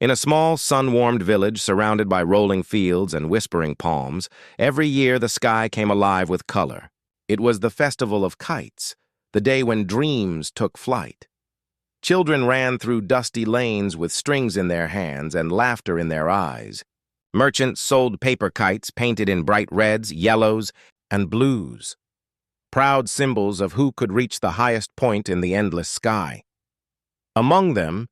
In a small, sun-warmed village surrounded by rolling fields and whispering palms, every year the sky came alive with color. It was the festival of kites, the day when dreams took flight. Children ran through dusty lanes with strings in their hands and laughter in their eyes. Merchants sold paper kites painted in bright reds, yellows, and blues, proud symbols of who could reach the highest point in the endless sky. Among them,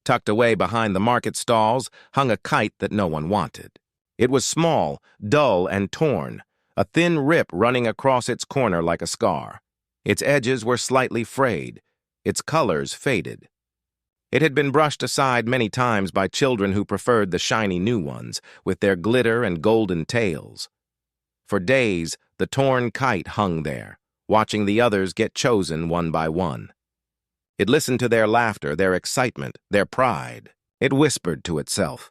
tucked away behind the market stalls, hung a kite that no one wanted. It was small, dull, and torn, a thin rip running across its corner like a scar. Its edges were slightly frayed, its colors faded. It had been brushed aside many times by children who preferred the shiny new ones, with their glitter and golden tails. For days, the torn kite hung there, watching the others get chosen one by one. It listened to their laughter, their excitement, their pride. It whispered to itself,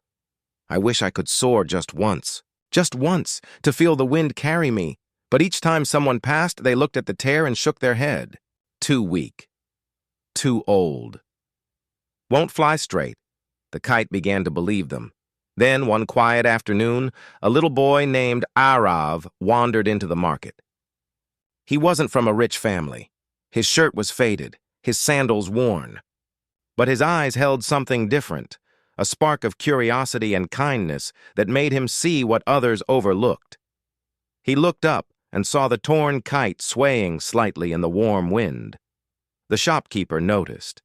"I wish I could soar just once, to feel the wind carry me." But each time someone passed, they looked at the tear and shook their head. Too weak. Too old. Won't fly straight. The kite began to believe them. Then, one quiet afternoon, a little boy named Arav wandered into the market. He wasn't from a rich family. His shirt was faded, his sandals worn. But his eyes held something different, a spark of curiosity and kindness that made him see what others overlooked. He looked up and saw the torn kite swaying slightly in the warm wind. The shopkeeper noticed.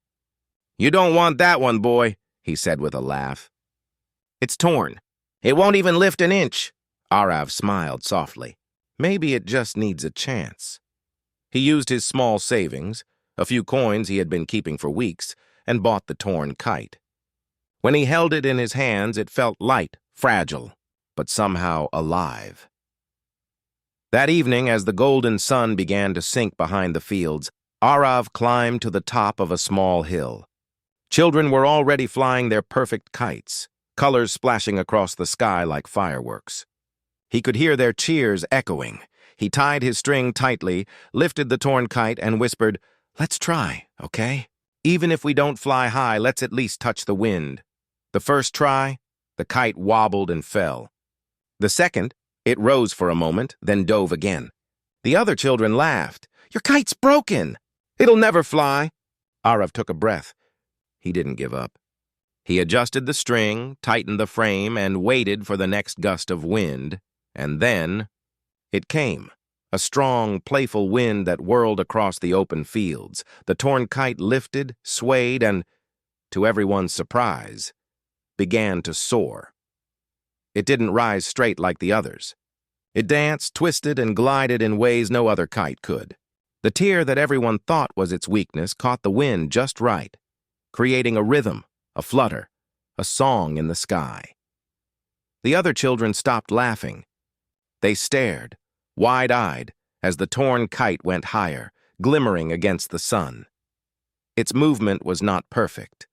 "You don't want that one, boy," he said with a laugh. "It's torn. It won't even lift an inch." Arav smiled softly. Maybe it just needs a chance. He used his small savings, a few coins he had been keeping for weeks, and bought the torn kite. When he held it in his hands, it felt light, fragile, but somehow alive. That evening, as the golden sun began to sink behind the fields, Arav climbed to the top of a small hill. Children were already flying their perfect kites, colors splashing across the sky like fireworks. He could hear their cheers echoing. He tied his string tightly, lifted the torn kite, and whispered, "Let's try, okay? Even if we don't fly high, let's at least touch the wind." The first try, the kite wobbled and fell. The second, it rose for a moment, then dove again. The other children laughed. "Your kite's broken. It'll never fly." Arav took a breath. He didn't give up. He adjusted the string, tightened the frame, and waited for the next gust of wind. And then it came. A strong, playful wind that whirled across the open fields. The torn kite lifted, swayed, and, to everyone's surprise, began to soar. It didn't rise straight like the others. It danced, twisted, and glided in ways no other kite could. The tear that everyone thought was its weakness caught the wind just right, creating a rhythm, a flutter, a song in the sky. The other children stopped laughing. They stared, wide-eyed, as the torn kite went higher, glimmering against the sun. Its movement was not perfect.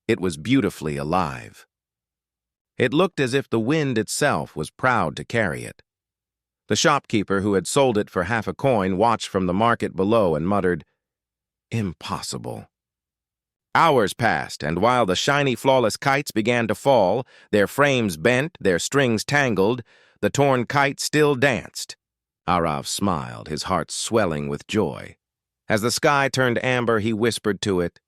It was beautifully alive. It looked as if the wind itself was proud to carry it. The shopkeeper who had sold it for half a coin watched from the market below and muttered, "Impossible." Hours passed, and while the shiny, flawless kites began to fall, their frames bent, their strings tangled, the torn kite still danced. Arav smiled, his heart swelling with joy. As the sky turned amber, he whispered to it,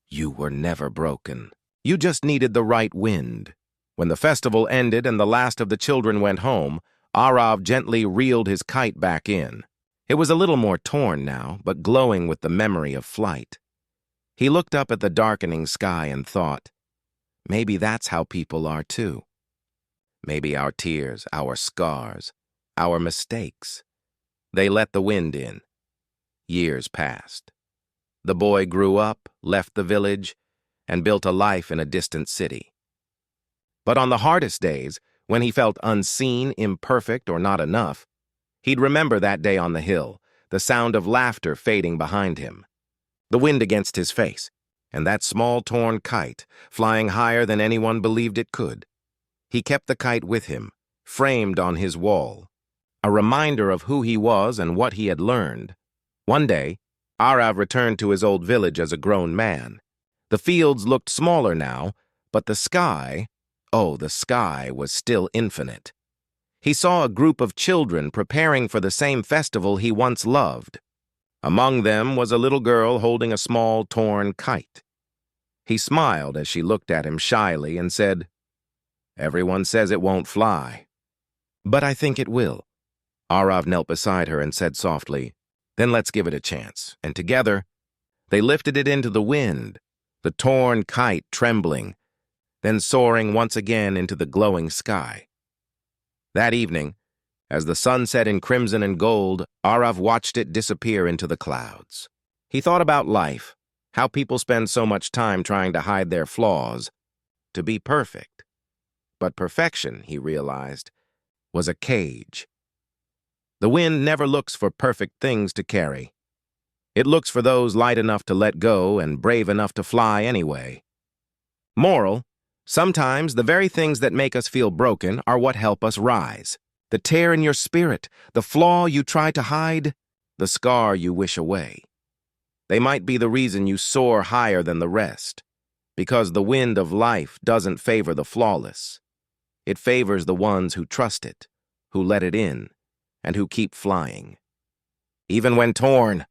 "You were never broken. You just needed the right wind." When the festival ended and the last of the children went home, Arav gently reeled his kite back in. It was a little more torn now, but glowing with the memory of flight. He looked up at the darkening sky and thought, maybe that's how people are too. Maybe our tears, our scars, our mistakes. They let the wind in. Years passed. The boy grew up, left the village, and built a life in a distant city. But on the hardest days, when he felt unseen, imperfect, or not enough, he'd remember that day on the hill, the sound of laughter fading behind him, the wind against his face, and that small torn kite flying higher than anyone believed it could. He kept the kite with him, framed on his wall, a reminder of who he was and what he had learned. One day, Arav returned to his old village as a grown man. The fields looked smaller now, But the sky, oh, the sky was still infinite. He saw a group of children preparing for the same festival he once loved. Among them was a little girl holding a small, torn kite. He smiled as she looked at him shyly and said, "Everyone says it won't fly." "But I think it will." Arav knelt beside her and said softly, "Then let's give it a chance." And together, they lifted it into the wind, the torn kite trembling, then soaring once again into the glowing sky. That evening, as the sun set in crimson and gold, Arav watched it disappear into the clouds. He thought about life, how people spend so much time trying to hide their flaws, to be perfect. But perfection, he realized, was a cage. The wind never looks for perfect things to carry. It looks for those light enough to let go and brave enough to fly anyway. Moral: sometimes the very things that make us feel broken are what help us rise. The tear in your spirit, the flaw you try to hide, the scar you wish away. They might be the reason you soar higher than the rest, because the wind of life doesn't favor the flawless. It favors the ones who trust it, who let it in, and who keep flying. Even when torn,